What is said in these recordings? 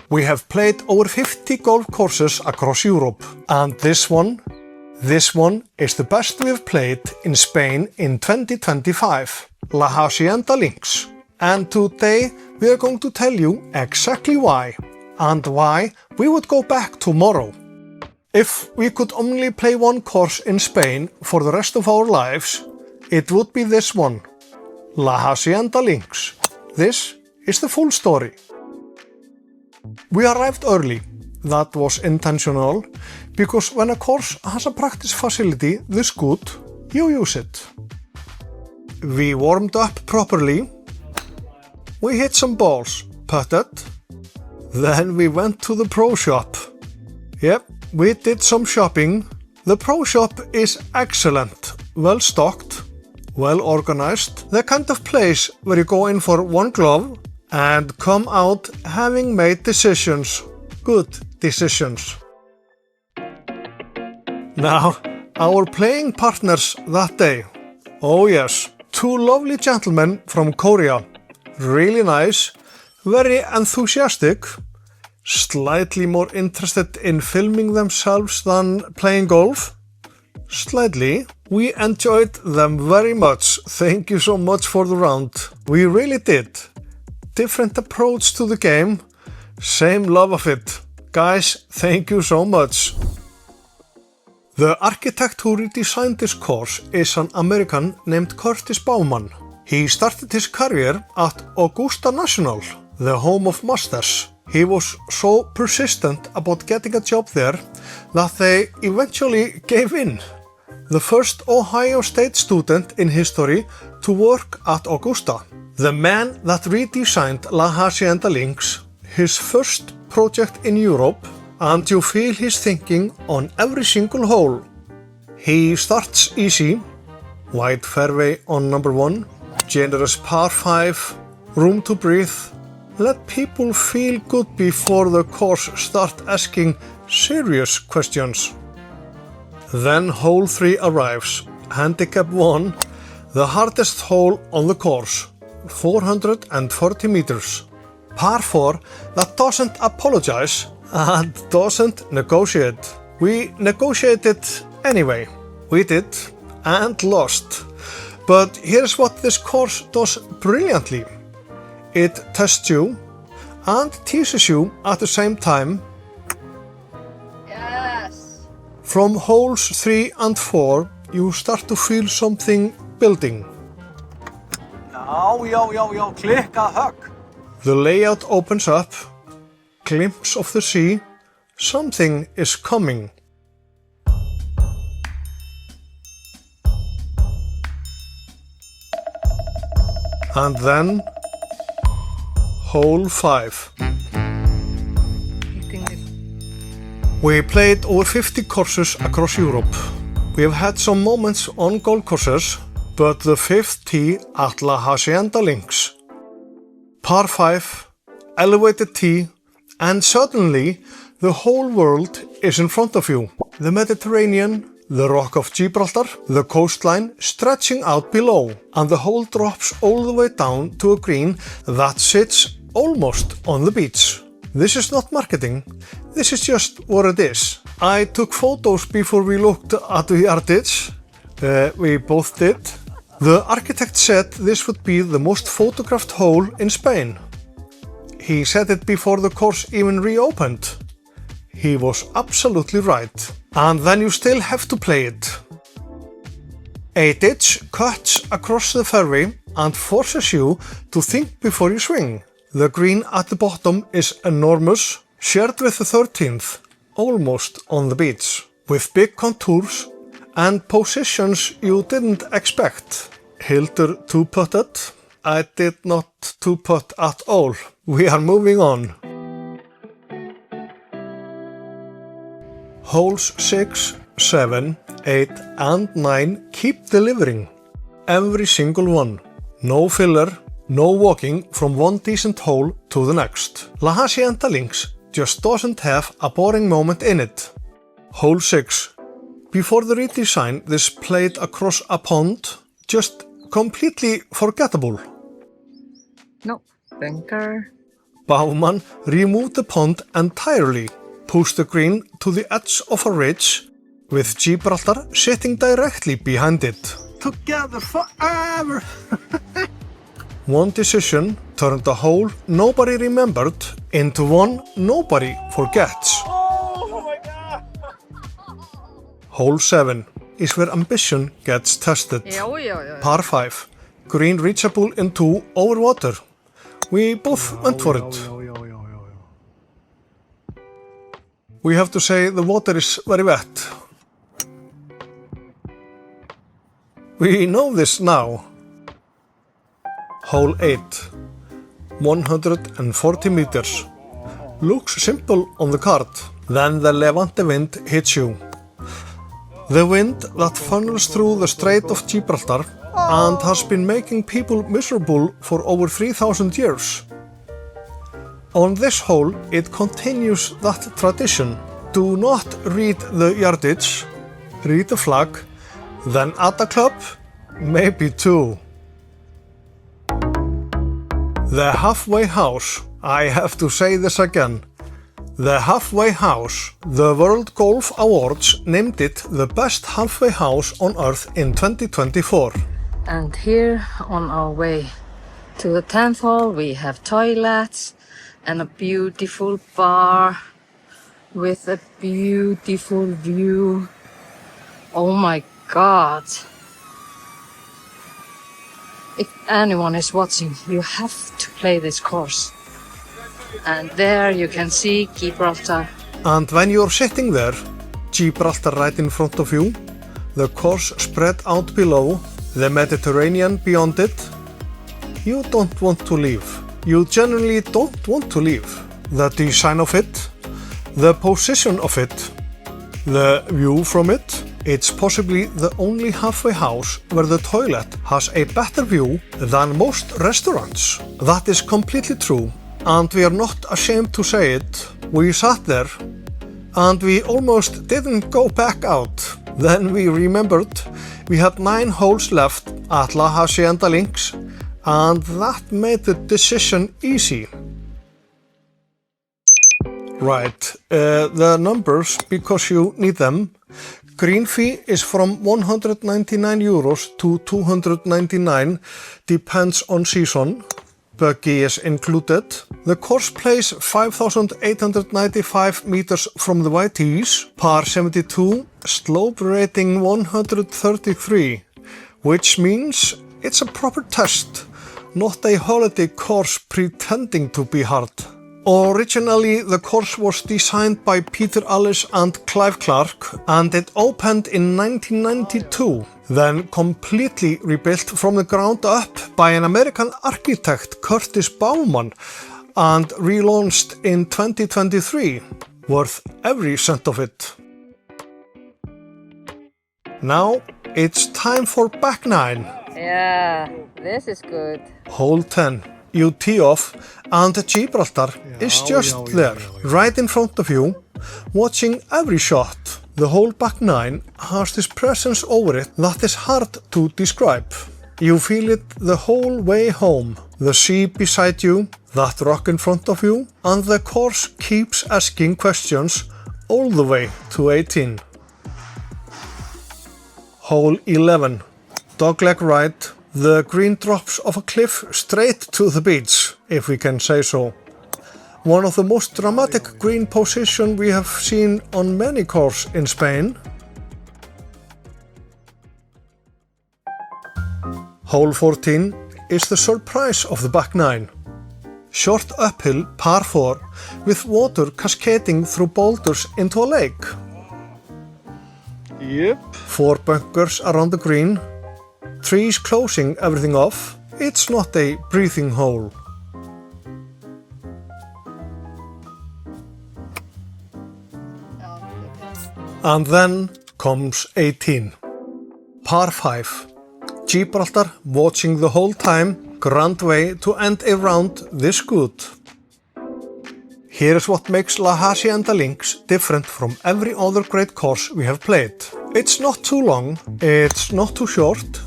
We have played over 50 golf courses across Europe, and this one is the best we have played in Spain in 2025, La Hacienda Links. And today we are going to tell you exactly why, and why we would go back tomorrow. If we could only play one course in Spain for the rest of our lives, it would be this one, La Hacienda Links. This is the full story. We arrived early. That was intentional, because when a course has a practice facility this good, you use it. We warmed up properly. We hit some balls, putted. Then we went to the pro shop. Yep, we did some shopping. The pro shop is excellent, well stocked, well organized. The kind of place where you go in for one glove and come out having made decisions, good decisions. Now, our playing partners that day. Oh yes, two lovely gentlemen from Korea. Really nice, very enthusiastic, slightly more interested in filming themselves than playing golf. Slightly. We enjoyed them very much. Thank you so much for the round. We really did. Different approach to the game, same love of it. Guys, thank you so much. The architect who redesigned this course is an American named Curtis Baumann. He started his career at Augusta National, the home of Masters. He was so persistent about getting a job there that they eventually gave in. The first Ohio State student in history to work at Augusta. The man that redesigned La Hacienda Links, his first project in Europe, and you feel his thinking on every single hole. He starts easy, wide fairway on number 1, generous par 5, room to breathe. Let people feel good before the course start asking serious questions. Then hole 3 arrives, handicap 1, the hardest hole on the course, 440 meters. Par 4 that doesn't apologize and doesn't negotiate. We negotiated anyway. We did and lost. But here's what this course does brilliantly. It tests you and teases you at the same time. Yes. From holes 3 and 4, you start to feel something building. Já, klikka högg. The layout opens up, glimpse of the sea, something is coming. And then, hole 5. We played over 50 courses across Europe. We have had some moments on golf courses, but the 5th tee at La Hacienda Links. Par 5, elevated tee, and suddenly the whole world is in front of you. The Mediterranean, the Rock of Gibraltar, the coastline stretching out below, and the hole drops all the way down to a green that sits almost on the beach. This is not marketing, this is just what it is. I took photos before we looked at the yardage. We both did. The architect said this would be the most photographed hole in Spain. He said it before the course even reopened. He was absolutely right. And then you still have to play it. A ditch cuts across the fairway and forces you to think before you swing. The green at the bottom is enormous, shared with the 13th, almost on the beach, with big contours and positions you didn't expect. Hildur two-putted. I did not two-putt at all. We are moving on. Holes 6, 7, 8 and 9 keep delivering. Every single one. No filler, no walking from one decent hole to the next. La Hacienda Links just doesn't have a boring moment in it. Hole 6. Before the redesign, this played across a pond, just completely forgettable. No, bunker. Bowman removed the pond entirely, pushed the green to the edge of a ridge, with Gibraltar sitting directly behind it. Together forever. One decision turned a hole nobody remembered into one nobody forgets. Oh my God. Hole 7 is where ambition gets tested. Já. Par 5, green reachable in 2 over water. We both went for it. We have to say the water is very wet. We know this now. Hole 8, 140 meters. Looks simple on the card. Then the Levante wind hits you. The wind that funnels through the Strait of Gibraltar and has been making people miserable for over 3,000 years. On this hole, it continues that tradition. Do not read the yardage, read the flag, then add a club, maybe 2. The halfway house, I have to say this again. The halfway house, the World Golf Awards named it the best halfway house on earth in 2024. And here on our way to the 10th hole we have toilets and a beautiful bar with a beautiful view. Oh my God. If anyone is watching, you have to play this course. And there you can see Gibraltar. And when you're sitting there, Gibraltar right in front of you, the course spread out below, the Mediterranean beyond it, you don't want to leave. You genuinely don't want to leave. The design of it, the position of it, the view from it, it's possibly the only halfway house where the toilet has a better view than most restaurants. That is completely true, and we are not ashamed to say it. We sat there, and we almost didn't go back out. Then we remembered we had 9 holes left at La Hacienda Links, and that made the decision easy. Right, the numbers, because you need them. Green fee is from 199 euros to 299, depends on season. Buggy is included. The course plays 5,895 meters from the white tees, par 72, slope rating 133, which means it's a proper test, not a holiday course pretending to be hard. Originally, the course was designed by Peter Alliss and Clive and it opened in 1992, then completely rebuilt from the ground up by an American architect, Curtis Bowman, and relaunched in 2023, worth every cent of it. Now, it's time for back 9. Yeah, this is good. Hole 10. You tee off and Gibraltar is just there, right in front of you, watching every shot. The whole back 9 has this presence over it that is hard to describe. You feel it the whole way home. The sea beside you, that rock in front of you, and the course keeps asking questions all the way to 18. Hole 11. Dogleg right. The green drops off a cliff straight to the beach, if we can say so. One of the most dramatic green positions we have seen on many courses in Spain. Hole 14 is the surprise of the back 9. Short uphill par 4 with water cascading through boulders into a lake. Yep. 4 bunkers around the green. Trees closing everything off. It's not a breathing hole. And then comes 18. Par 5. Gibraltar watching the whole time. Grand way to end a round this good. Here's what makes La Hacienda Links different from every other great course we have played. It's not too long. It's not too short.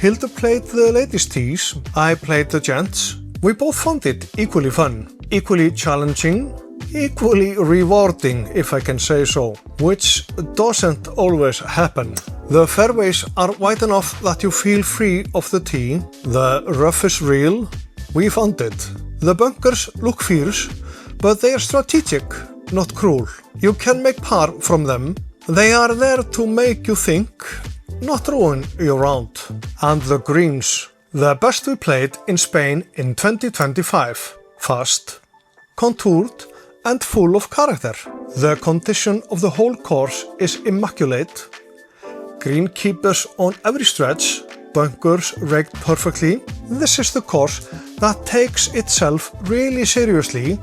Hilda played the ladies' tees, I played the gents. We both found it equally fun. Equally challenging, equally rewarding if I can say so, which doesn't always happen. The fairways are wide enough that you feel free of the tee, the rough is real, we found it. The bunkers look fierce, but they are strategic, not cruel. You can make par from them, they are there to make you think, not ruin your round. And the greens, the best we played in Spain in 2025. Fast, contoured and full of character. The condition of the whole course is immaculate. Greenkeepers on every stretch, bunkers raked perfectly. This is the course that takes itself really seriously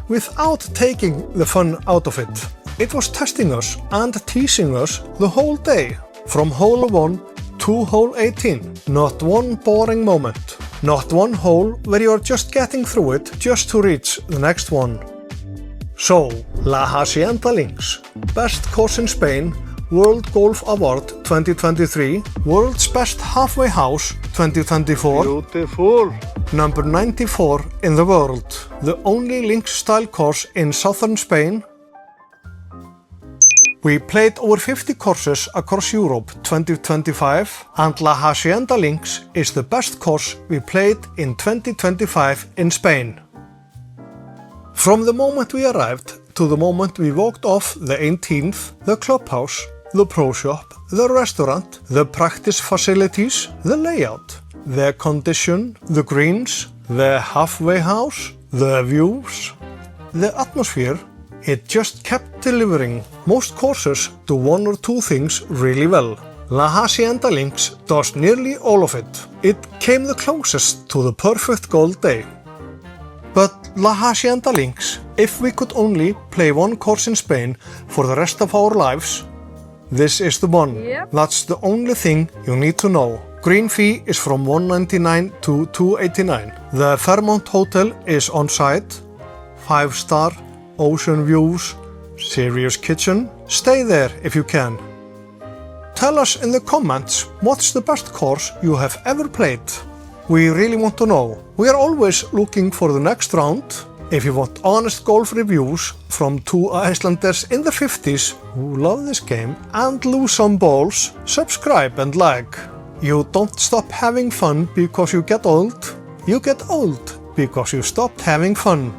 without taking the fun out of it. It was testing us and teasing us the whole day, from hole 1 to hole 18. Not one boring moment. Not one hole where you are just getting through it just to reach the next one. So, La Hacienda Links, best course in Spain, World Golf Award 2023, World's Best Halfway House 2024, Beautiful. number 94 in the world, the only links style course in southern Spain. We played over 50 courses across Europe 2025 and La Hacienda Links is the best course we played in 2025 in Spain. From the moment we arrived to the moment we walked off the 18th, the clubhouse, the pro shop, the restaurant, the practice facilities, the layout, the condition, the greens, the halfway house, the views, the atmosphere, it just kept delivering. Most courses do one or two things really well. La Hacienda Links does nearly all of it. It came the closest to the perfect gold day. But La Hacienda Links, if we could only play one course in Spain for the rest of our lives, this is the one. Yep. That's the only thing you need to know. Green fee is from $199 to $289. The Fairmont Hotel is on site. 5-star, ocean views, serious kitchen. Stay there if you can. Tell us in the comments what's the best course you have ever played. We really want to know. We are always looking for the next round. If you want honest golf reviews from two Icelanders in their 50s who love this game and lose some balls, subscribe and like. You don't stop having fun because you get old. You get old because you stopped having fun.